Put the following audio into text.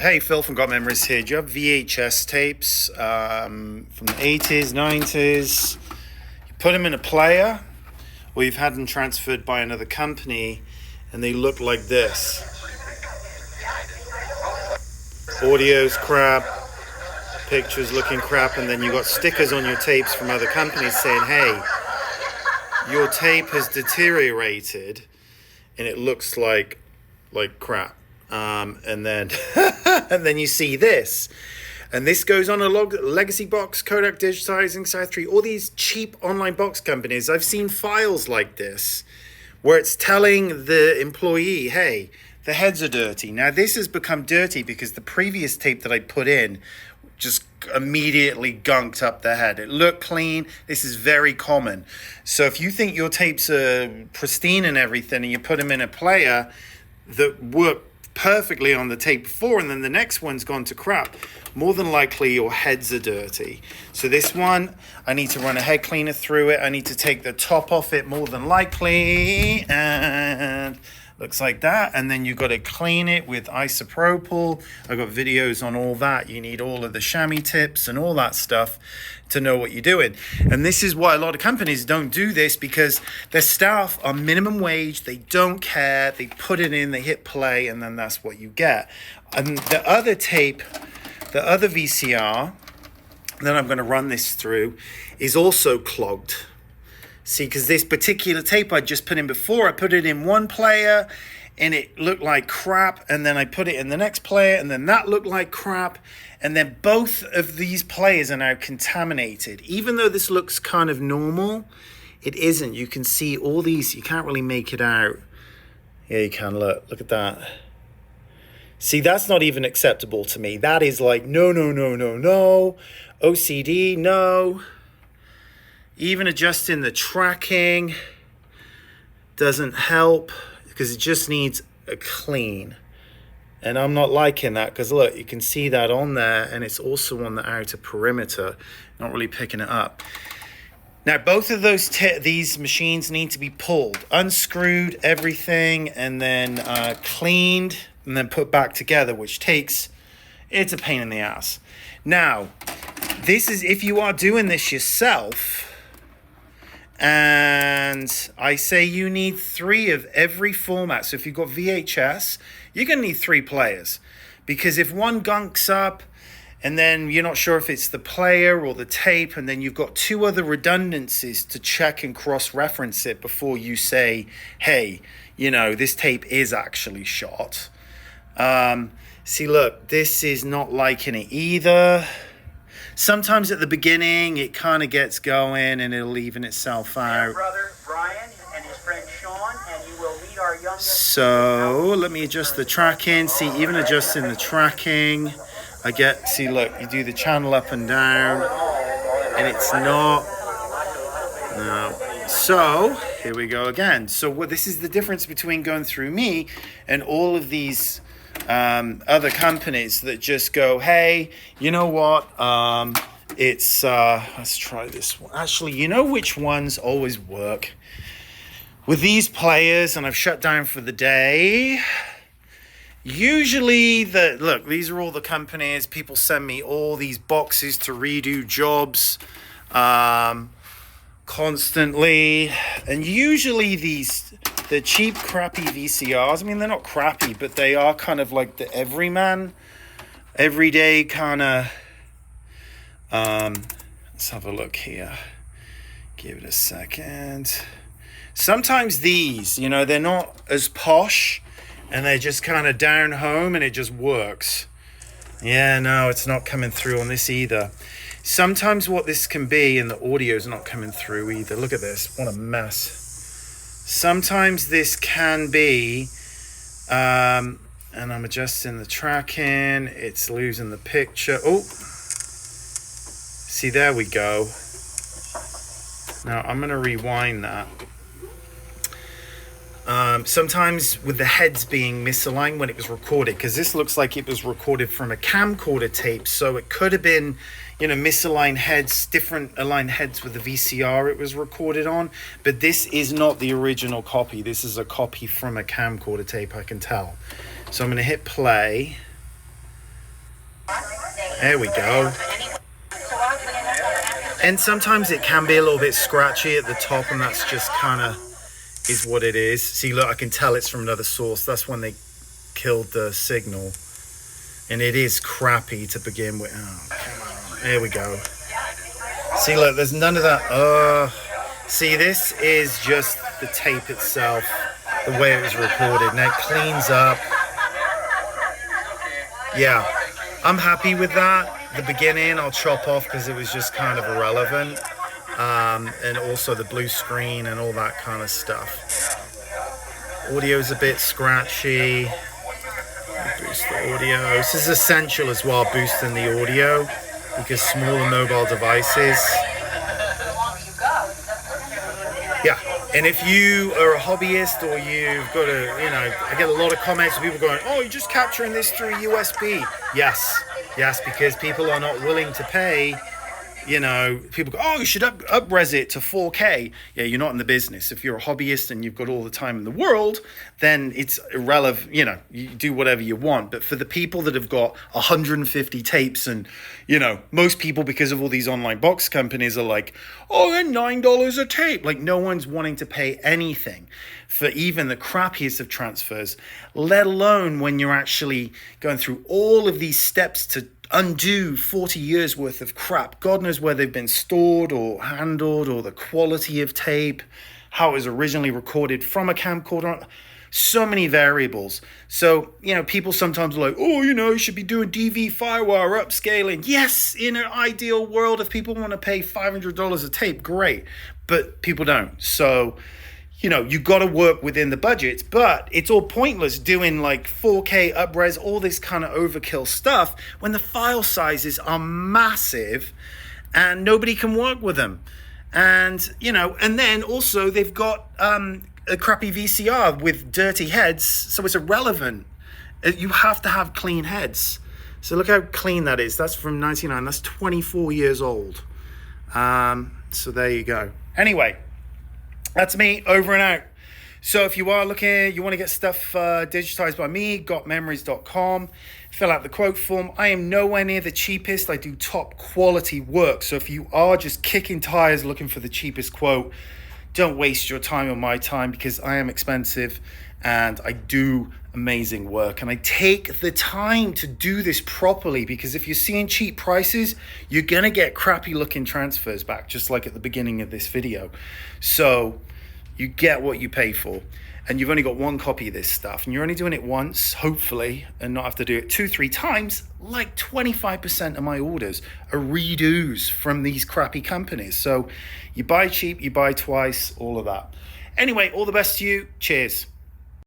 Hey, Phil from Got Memories here. Do you have VHS tapes from the 80s, 90s? You put them in a player, or you've had them transferred by another company, and they look like this. Audio's crap, pictures looking crap, and then you got stickers on your tapes from other companies saying, hey, your tape has deteriorated, and it looks like crap. And then and then you see this, and this goes on a legacy box, Kodak, digitizing, South 3, all these cheap online box companies. I've seen files like this where it's telling the employee, hey, the heads are dirty. Now this has become dirty because the previous tape that I put in just immediately gunked up the head. It looked clean. This is very common. So if you think your tapes are pristine and everything, and you put them in a player that work perfectly on the tape before, and then the next one's gone to crap, more than likely your heads are dirty. So this one, I need to run a head cleaner through it. I need to take the top off it more than likely, and looks like that. And then you got to clean it with isopropyl. I got videos on all that. You need all of the chamois tips and all that stuff to know what you're doing. And this is why a lot of companies don't do this, because their staff are minimum wage. They don't care. They put it in, they hit play, and then that's what you get. And the other tape, the other VCR that I'm going to run this through is also clogged. See, because this particular tape I just put in before, I put it in one player and it looked like crap, and then I put it in the next player and then that looked like crap, and then both of these players are now contaminated. Even though this looks kind of normal, it isn't. You can see all these, you can't really make it out. Yeah, you can. Look at that. See, that's not even acceptable to me. That is like, no. OCD, no. Even adjusting the tracking doesn't help, because it just needs a clean. And I'm not liking that, because look, you can see that on there, and it's also on the outer perimeter, not really picking it up. Now, both of those these machines need to be pulled, unscrewed, everything, and then cleaned, and then put back together, which it's a pain in the ass. Now, this is if you are doing this yourself. And I say you need 3 of every format. So if you've got VHS, you're going to need 3 players. Because if one gunks up, and then you're not sure if it's the player or the tape, and then you've got 2 other redundancies to check and cross-reference it before you say, hey, this tape is actually shot. See, look, this is not liking it either. Sometimes at the beginning, it kind of gets going and it'll even itself out. Brother Brian and his friend Sean, and you will meet our youngest. So let me adjust the tracking. See, even adjusting the tracking, see, look, you do the channel up and down, and it's not. No. So here we go again. So this is the difference between going through me and all of these other companies that just go, hey, you know what, let's try this one. Actually, you know which ones always work with these players, and I've shut down for the day. Usually these are all the companies. People send me all these boxes to redo jobs constantly, and usually the cheap, crappy VCRs, I mean, they're not crappy, but they are kind of like the everyman, everyday kind of, let's have a look here. Give it a second. Sometimes these, they're not as posh, and they're just kind of down home, and it just works. Yeah, no, it's not coming through on this either. Sometimes what this can be, and the audio's not coming through either. Look at this, what a mess. Sometimes this can be, and I'm adjusting the tracking, it's losing the picture. Oh, see, there we go. Now I'm going to rewind that. Sometimes with the heads being misaligned when it was recorded, because this looks like it was recorded from a camcorder tape, so it could have been, misaligned heads, different aligned heads with the VCR it was recorded on, but this is not the original copy. This is a copy from a camcorder tape, I can tell. So I'm going to hit play, There we go. And sometimes it can be a little bit scratchy at the top, and that's just kind of is what it is. See, look, I can tell it's from another source. That's when they killed the signal. And it is crappy to begin with. Oh, come on. There we go. See, look, there's none of that. See, this is just the tape itself, the way it was recorded. Now it cleans up. Yeah, I'm happy with that. The beginning I'll chop off because it was just kind of irrelevant. And also the blue screen and all that kind of stuff. Audio's a bit scratchy. Boost the audio. This is essential as well, boosting the audio, because smaller mobile devices. Yeah, and if you are a hobbyist or you've got I get a lot of comments of people going, oh, you're just capturing this through USB. Yes, because people are not willing to pay. People go, oh, you should up-res it to 4K. Yeah, you're not in the business. If you're a hobbyist and you've got all the time in the world, then it's irrelevant. You do whatever you want. But for the people that have got 150 tapes and, most people, because of all these online box companies, are like, oh, they're $9 a tape. Like, no one's wanting to pay anything for even the crappiest of transfers, let alone when you're actually going through all of these steps to undo 40 years worth of crap. God knows where they've been stored or handled, or the quality of tape, how it was originally recorded from a camcorder. So many variables. So, people sometimes are like, oh, you should be doing DV firewire upscaling. Yes, in an ideal world, if people want to pay $500 a tape, great. But people don't. So, you got to work within the budgets, but it's all pointless doing like 4K upres, all this kind of overkill stuff when the file sizes are massive and nobody can work with them. And, and then also they've got a crappy VCR with dirty heads, so it's irrelevant. You have to have clean heads. So look how clean that is. That's from 99. That's 24 years old. So there you go. Anyway. That's me, over and out. So if you are looking, you want to get stuff digitized by me, gotmemories.com. Fill out the quote form. I am nowhere near the cheapest. I do top quality work. So if you are just kicking tires looking for the cheapest quote, don't waste your time or my time, because I am expensive and I do amazing work. And I take the time to do this properly, because if you're seeing cheap prices, you're going to get crappy looking transfers back, just like at the beginning of this video. So you get what you pay for. And you've only got one copy of this stuff, and you're only doing it once, hopefully, and not have to do it 2-3 times. Like 25% of my orders are redos from these crappy companies. So you buy cheap, you buy twice, all of that. Anyway, all the best to you. Cheers.